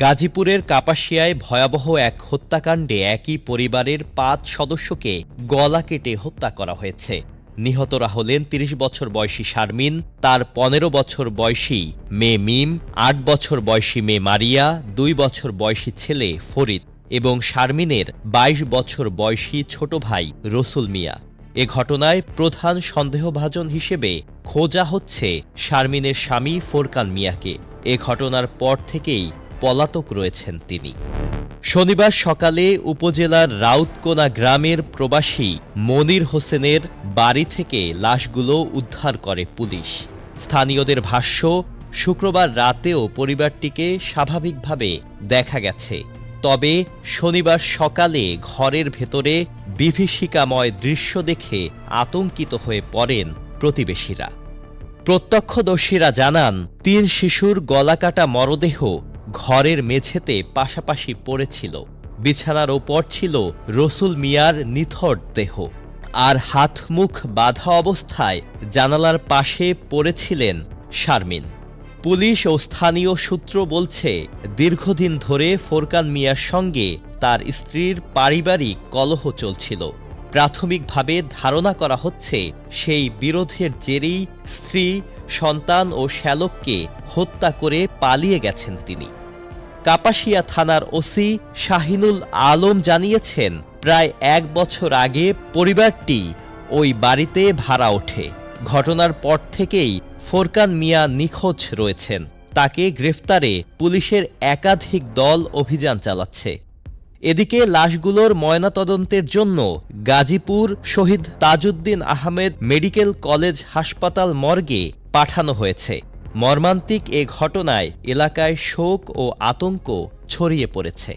গাজীপুরের কাপাসিয়ায় ভয়াবহ এক হত্যাকাণ্ডে একই পরিবারের ৫ সদস্যকে গলা কেটে হত্যা করা হয়েছে। নিহতরা হলেন ৩০ বছর বয়সী শারমিন, তার ১৫ বছর বয়সী মেয়ে মিম, ৮ বছর বয়সী মেয়ে মারিয়া, ২ বছর বয়সী ছেলে ফরিদ এবং শারমিনের ২২ বছর বয়সী ছোট ভাই রসুল মিয়া। এ ঘটনায় প্রধান সন্দেহভাজন হিসেবে খোঁজা হচ্ছে শারমিনের স্বামী ফোরকান মিয়াকে। এ ঘটনার পর থেকেই পলাতক রয়েছেন তিনি। শনিবার সকালে উপজেলার রাউতকোনা গ্রামের প্রবাসী মনির হোসেনের বাড়ি থেকে লাশগুলো উদ্ধার করে পুলিশ। স্থানীয়দের ভাষ্য, শুক্রবার রাতেও পরিবারটিকে স্বাভাবিকভাবে দেখা গেছে। তবে শনিবার সকালে ঘরের ভেতরে বিভীষিকাময় দৃশ্য দেখে আতঙ্কিত হয়ে পড়েন প্রতিবেশীরা। প্রত্যক্ষদর্শীরা জানান, ৩ শিশুর গলাকাটা মরদেহ ঘরের মেঝেতে পাশাপাশি পড়েছিল। বিছানার ওপর ছিল রসুল মিয়ার নিথর দেহ, আর হাত মুখ বাঁধা অবস্থায় জানালার পাশে পড়েছিলেন শারমিন। পুলিশ ও স্থানীয় সূত্র বলছে, দীর্ঘদিন ধরে ফোরকান মিয়ার সঙ্গে তার স্ত্রীর পারিবারিক কলহ চলছিল। প্রাথমিকভাবে ধারণা করা হচ্ছে, সেই বিরোধের জেরেই স্ত্রী, সন্তান ও শ্যালককে হত্যা করে পালিয়ে গেছেন তিনি। কাপাসিয়া থানার ওসি শাহিনুল আলম জানিয়েছেন, প্রায় ১ বছর আগে পরিবারটি ওই বাড়িতে ভাড়া ওঠে। ঘটনার পর থেকেই ফোরকান মিয়া নিখোঁজ রয়েছেন। তাকে গ্রেফতারে পুলিশের একাধিক দল অভিযান চালাচ্ছে। এদিকে লাশগুলোর ময়নাতদন্তের জন্য গাজীপুর শহীদ তাজউদ্দিন আহমেদ মেডিকেল কলেজ হাসপাতাল মর্গে পাঠানো হয়েছে। মর্মান্তিক এ ঘটনায় এলাকায় শোক ও আতঙ্ক ছড়িয়ে পড়েছে।